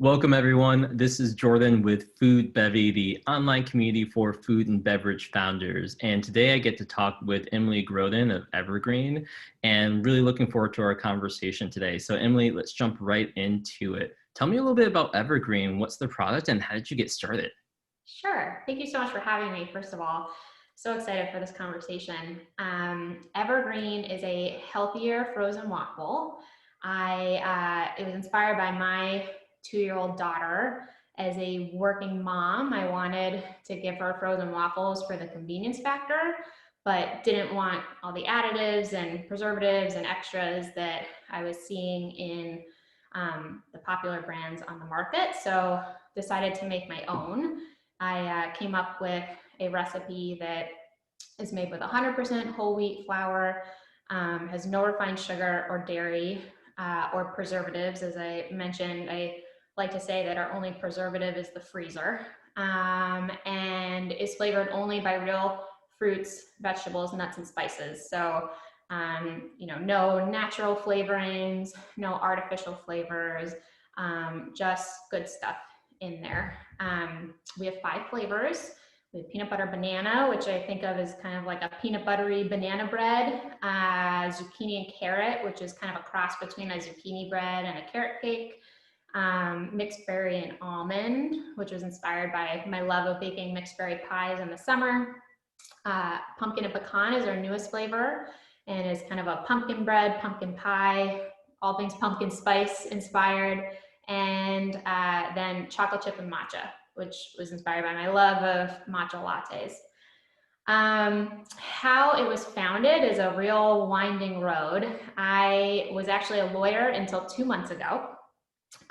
Welcome, everyone. This is Jordan with Foodbevy, the online community for food and beverage founders. And today I get to talk with Emily Groden of Evergreen, and really looking forward to our conversation today. So Emily, let's jump right into it. Tell me a little bit about Evergreen. What's the product and how did you get started? Sure. Thank you so much for having me, first of all. So excited for this conversation. Evergreen is a healthier frozen waffle. It was inspired by my 2-year-old daughter. As a working mom, I wanted to give her frozen waffles for the convenience factor, but didn't want all the additives and preservatives and extras that I was seeing in the popular brands on the market. So decided to make my own. I came up with a recipe that is made with 100% whole wheat flour, has no refined sugar or dairy or preservatives. As I mentioned, I like to say that our only preservative is the freezer, and is flavored only by real fruits, vegetables, nuts, and spices. So, no natural flavorings, no artificial flavors, just good stuff in there. We have 5 flavors. We have peanut butter banana, which I think of as kind of like a peanut buttery banana bread, zucchini and carrot, which is kind of a cross between a zucchini bread and a carrot cake, mixed berry and almond, which was inspired by my love of baking mixed berry pies in the summer. Pumpkin and pecan is our newest flavor, and is kind of a pumpkin bread, pumpkin pie, all things pumpkin spice inspired. And then chocolate chip and matcha, which was inspired by my love of matcha lattes. How it was founded is a real winding road. I was actually a lawyer until 2 months ago.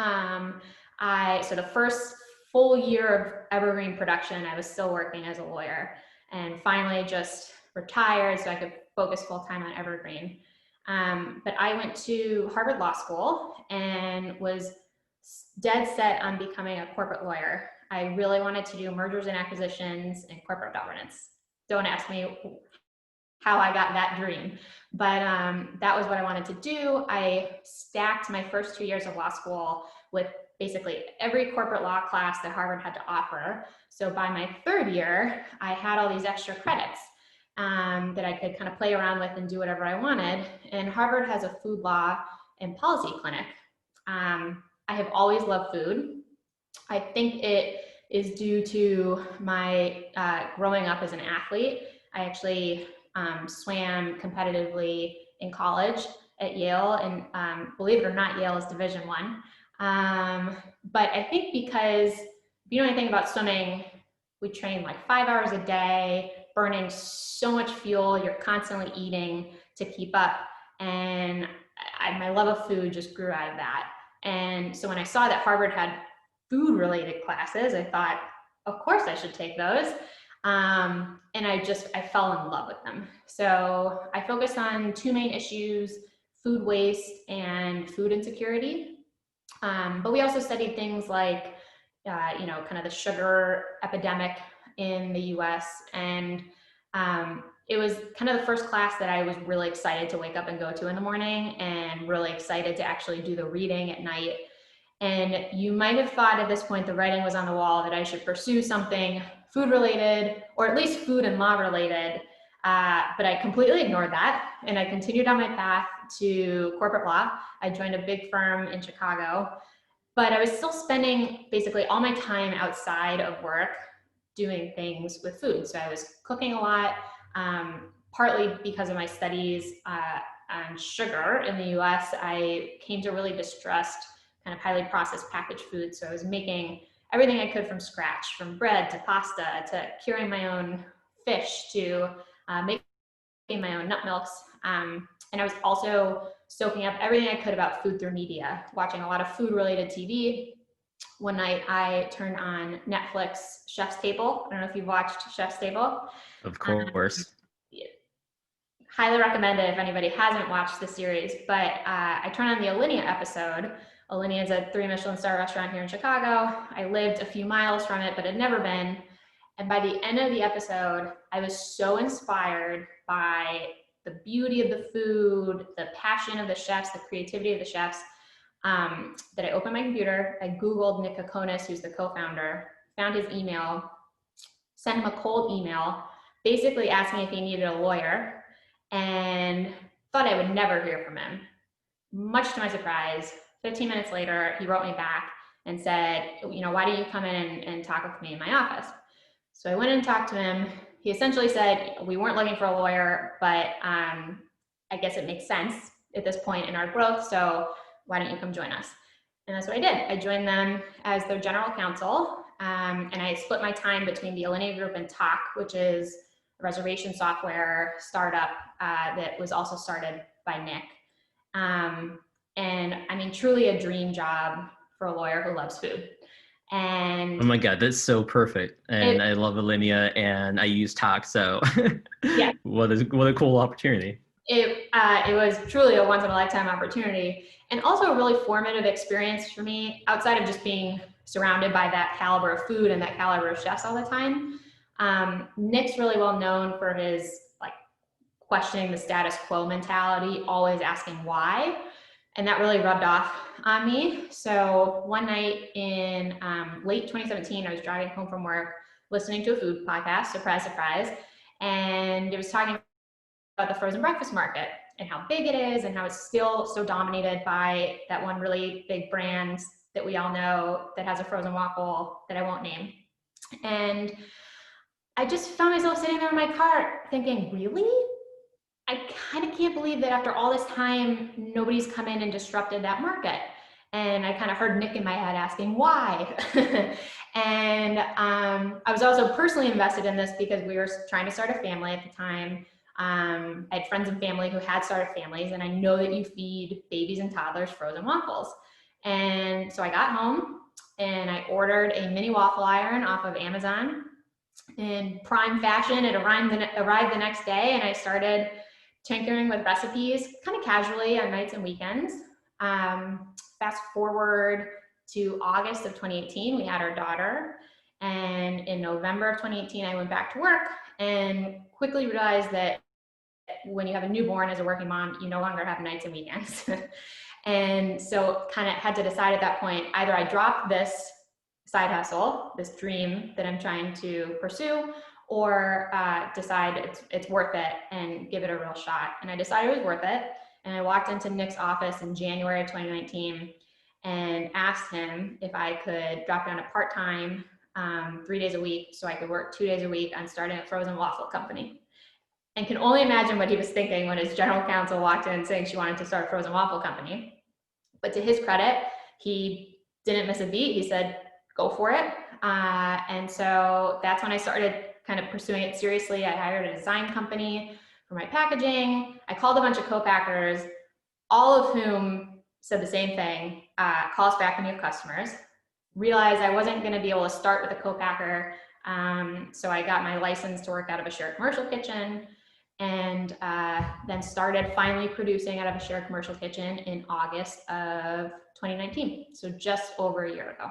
So the first full year of Evergreen production, I was still working as a lawyer, and finally just retired so I could focus full time on Evergreen. But I went to Harvard Law School and was dead set on becoming a corporate lawyer. I really wanted to do mergers and acquisitions and corporate governance. Don't ask me how I got that dream, but that was what I wanted to do. I stacked my first 2 years of law school with basically every corporate law class that Harvard had to offer. So by my 3rd year, I had all these extra credits that I could kind of play around with and do whatever I wanted. And Harvard has a food law and policy clinic. I have always loved food. I think it is due to my growing up as an athlete. I actually swam competitively in college at Yale, and believe it or not, Yale is Division I. But I think because if you know anything about swimming, we train like 5 hours a day, burning so much fuel, you're constantly eating to keep up. And my love of food just grew out of that. And so when I saw that Harvard had food related classes, I thought, of course I should take those. And I fell in love with them. So I focused on 2 main issues: food waste and food insecurity. But we also studied things like, kind of the sugar epidemic in the US. And it was kind of the first class that I was really excited to wake up and go to in the morning, and really excited to actually do the reading at night. And you might have thought at this point the writing was on the wall that I should pursue something food related, or at least food and law related. But I completely ignored that, and I continued on my path to corporate law. I joined a big firm in Chicago, but I was still spending basically all my time outside of work doing things with food. So I was cooking a lot, partly because of my studies on sugar in the US. I came to really distrust kind of highly processed packaged food. So I was making everything I could from scratch, from bread to pasta to curing my own fish to making my own nut milks. And I was also soaking up everything I could about food through media, watching a lot of food related TV. One night I turned on Netflix Chef's Table. I don't know if you've watched Chef's Table. Of Um, course. Highly recommend it if anybody hasn't watched the series. But I turned on the Olinia episode. Olinia is a 3 Michelin star restaurant here in Chicago. I lived a few miles from it, but had never been. And by the end of the episode, I was so inspired by the beauty of the food, the passion of the chefs, the creativity of the chefs. that I opened my computer, I Googled Nick Kokonis, who's the co-founder, found his email, sent him a cold email, basically asking if he needed a lawyer, and thought I would never hear from him. Much to my surprise, 15 minutes later, he wrote me back and said, why don't you come in and talk with me in my office? So I went and talked to him. He essentially said, we weren't looking for a lawyer, but I guess it makes sense at this point in our growth, so why don't you come join us? And that's what I did. I joined them as their general counsel, and I split my time between the Alinea Group and Talk, which is a reservation software startup that was also started by Nick. And I mean, truly a dream job for a lawyer who loves food. And oh my God, that's so perfect. And I love Alinea and I use Talk. So yeah, what a cool opportunity. It was truly a once in a lifetime opportunity, and also a really formative experience for me outside of just being surrounded by that caliber of food and that caliber of chefs all the time. Nick's really well known for his like questioning the status quo mentality, always asking why. And that really rubbed off on me. So one night in late 2017, I was driving home from work, listening to a food podcast, surprise, surprise. And it was talking about the frozen breakfast market and how big it is and how it's still so dominated by that one really big brand that we all know that has a frozen waffle that I won't name. And I just found myself sitting there in my car thinking, really? I kind of can't believe that after all this time, nobody's come in and disrupted that market. And I kind of heard Nick in my head asking why. And I was also personally invested in this because we were trying to start a family at the time. I had friends and family who had started families, and I know that you feed babies and toddlers frozen waffles. And so I got home and I ordered a mini waffle iron off of Amazon in prime fashion. It arrived the next day, and I started tinkering with recipes kind of casually on nights and weekends. Fast forward to August of 2018, we had our daughter. And in November of 2018, I went back to work and quickly realized that when you have a newborn as a working mom, you no longer have nights and weekends. And so kind of had to decide at that point, either I drop this side hustle, this dream that I'm trying to pursue, or decide it's worth it and give it a real shot. And I decided it was worth it. And I walked into Nick's office in January of 2019 and asked him if I could drop down to part-time 3 days a week so I could work 2 days a week on starting a frozen waffle company. And can only imagine what he was thinking when his general counsel walked in saying she wanted to start a frozen waffle company. But to his credit, he didn't miss a beat. He said, go for it. And so that's when I started kind of pursuing it seriously. I hired a design company for my packaging. I called a bunch of co-packers, all of whom said the same thing, call us back when you have customers. Realized I wasn't gonna be able to start with a co-packer, so I got my license to work out of a shared commercial kitchen, and then started finally producing out of a shared commercial kitchen in August of 2019, so just over a year ago.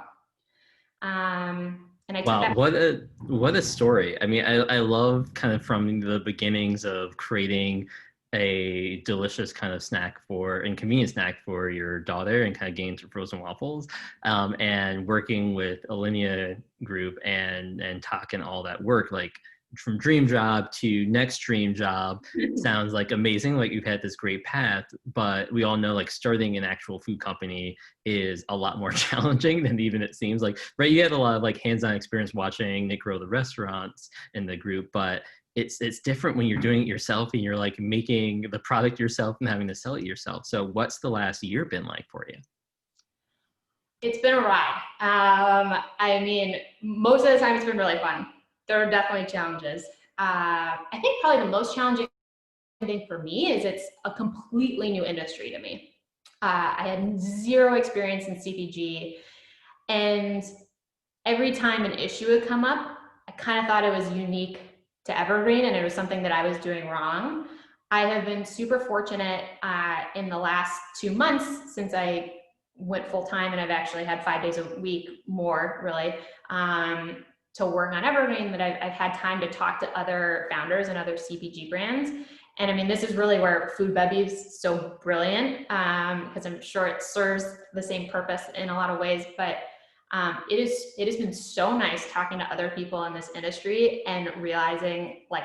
And I took Wow, that. what a story. I mean, I love kind of from the beginnings of creating a delicious kind of snack for and convenient snack for your daughter and kind of getting into frozen waffles, and working with Alinea Group and Talk and all that work, like from dream job to next dream job sounds like amazing. Like you've had this great path, but we all know like starting an actual food company is a lot more challenging than even it seems like, right? You had a lot of like hands-on experience watching Nick grow the restaurants in the group, but it's different when you're doing it yourself and you're like making the product yourself and having to sell it yourself. So what's the last year been like for you? It's been a ride. I mean, most of the time it's been really fun. There are definitely challenges. I think probably the most challenging thing for me is it's a completely new industry to me. I had zero experience in CPG, and every time an issue would come up, I kind of thought it was unique to Evergreen and it was something that I was doing wrong. I have been super fortunate in the last 2 months since I went full time, and I've actually had 5 days a week more really to work on Evergreen, that I've had time to talk to other founders and other CPG brands. And I mean, this is really where Foodbevy is so brilliant, because I'm sure it serves the same purpose in a lot of ways, but it has been so nice talking to other people in this industry and realizing like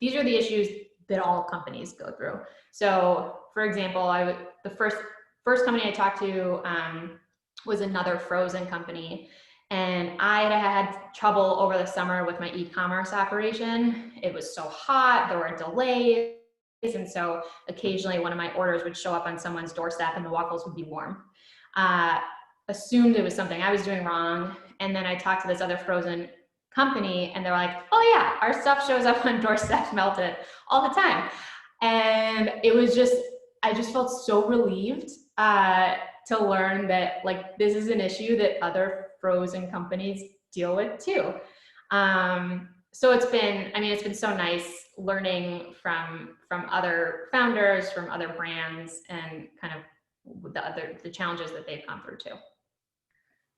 these are the issues that all companies go through. So for example, the first company I talked to was another frozen company. And I had trouble over the summer with my e-commerce operation. It was so hot, there were delays. And so occasionally one of my orders would show up on someone's doorstep and the waffles would be warm. Assumed it was something I was doing wrong. And then I talked to this other frozen company and they're like, oh yeah, our stuff shows up on doorsteps melted all the time. And it was just, I just felt so relieved to learn that like this is an issue that other frozen companies deal with too. So it's been so nice learning from other founders, from other brands, and kind of the challenges that they've gone through too.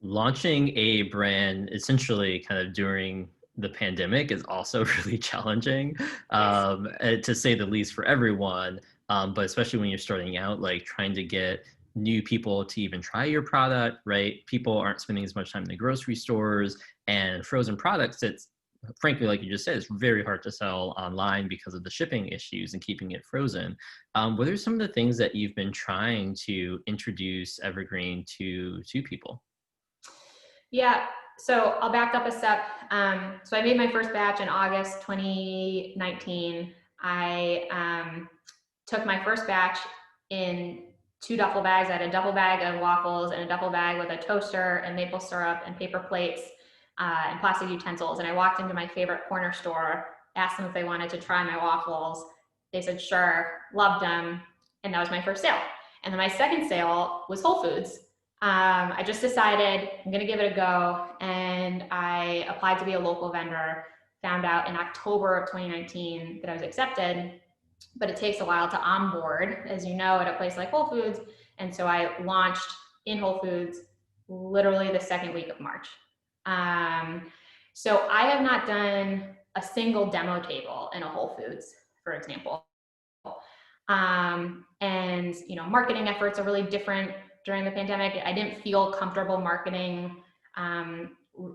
Launching a brand essentially kind of during the pandemic is also really challenging, to say the least, for everyone. But especially when you're starting out, like trying to get new people to even try your product, right? People aren't spending as much time in the grocery stores, and frozen products, it's frankly, like you just said, it's very hard to sell online because of the shipping issues and keeping it frozen. What are some of the things that you've been trying to introduce Evergreen to people? Yeah, so I'll back up a step. So I made my first batch in August 2019. I took my first batch in 2 duffel bags. I had a duffel bag of waffles and a duffel bag with a toaster and maple syrup and paper plates and plastic utensils. And I walked into my favorite corner store, asked them if they wanted to try my waffles. They said, sure, loved them. And that was my first sale. And then my second sale was Whole Foods. I just decided I'm going to give it a go. And I applied to be a local vendor, found out in October of 2019 that I was accepted, but it takes a while to onboard, as you know, at a place like Whole Foods. And so I launched in Whole Foods literally the second week of March. So I have not done a single demo table in a Whole Foods, for example. And marketing efforts are really different during the pandemic. I didn't feel comfortable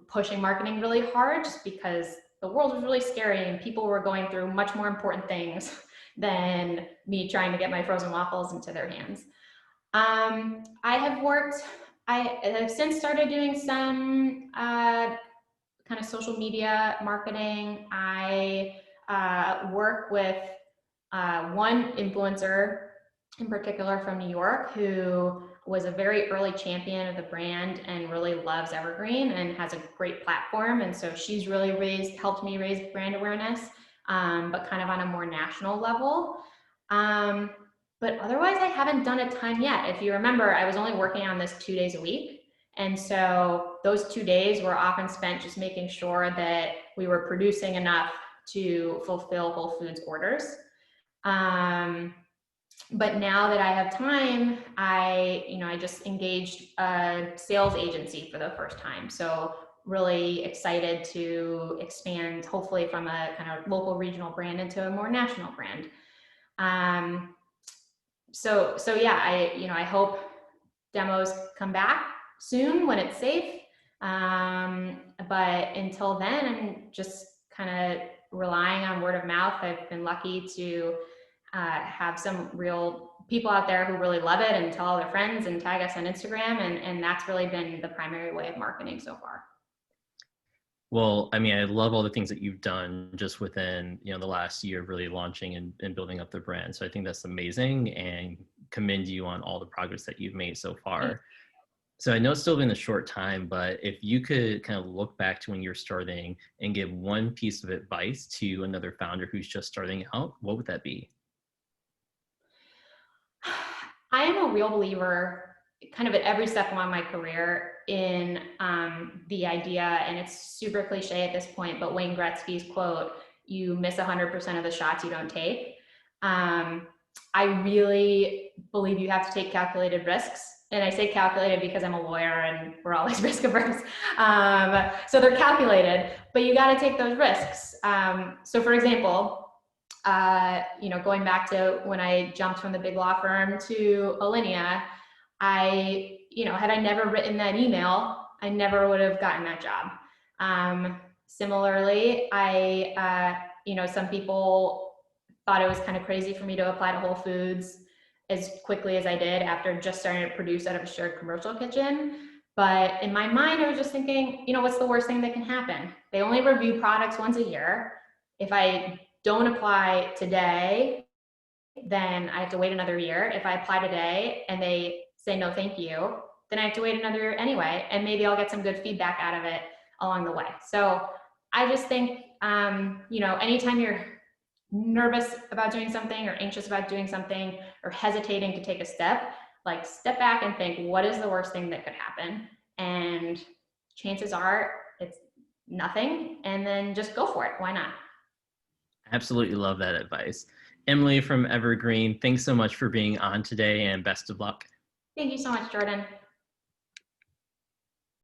pushing marketing really hard, just because the world was really scary and people were going through much more important things than me trying to get my frozen waffles into their hands. I have since started doing some kind of social media marketing. I work with one influencer in particular from New York who was a very early champion of the brand and really loves Evergreen and has a great platform. And so she's really helped me raise brand awareness, but kind of on a more national level. But otherwise, I haven't done a ton yet. If you remember, I was only working on this 2 days a week. And so those 2 days were often spent just making sure that we were producing enough to fulfill Whole Foods orders. But now that I have time, I just engaged a sales agency for the first time. So really excited to expand, hopefully from a kind of local regional brand into a more national brand. So yeah, I hope demos come back soon when it's safe. But until then, I'm just kind of relying on word of mouth. I've been lucky to have some real people out there who really love it and tell all their friends and tag us on Instagram. And that's really been the primary way of marketing so far. Well, I mean, I love all the things that you've done just within, the last year of really launching and building up the brand. So I think that's amazing, and commend you on all the progress that you've made so far. So I know it's still been a short time, but if you could kind of look back to when you're starting and give one piece of advice to another founder who's just starting out, what would that be? I am a real believer kind of at every step along my career in the idea, and it's super cliche at this point, but Wayne Gretzky's quote, you miss 100% of the shots you don't take. I really believe you have to take calculated risks. And I say calculated because I'm a lawyer and we're always risk averse. So they're calculated, but you got to take those risks. So for example, Going back to when I jumped from the big law firm to Olinia, had I never written that email, I never would have gotten that job. Similarly, some people thought it was kind of crazy for me to apply to Whole Foods as quickly as I did after just starting to produce out of a shared commercial kitchen. But in my mind, I was just thinking, what's the worst thing that can happen? They only review products once a year. If I don't apply today, then I have to wait another year. If I apply today and they say no, thank you, then I have to wait another year anyway, and maybe I'll get some good feedback out of it along the way. So I just think, anytime you're nervous about doing something or anxious about doing something or hesitating to take a step, like step back and think, what is the worst thing that could happen? And chances are it's nothing, and then just go for it. Why not? Absolutely love that advice. Emily from Evergreen, thanks so much for being on today and best of luck. Thank you so much, Jordan.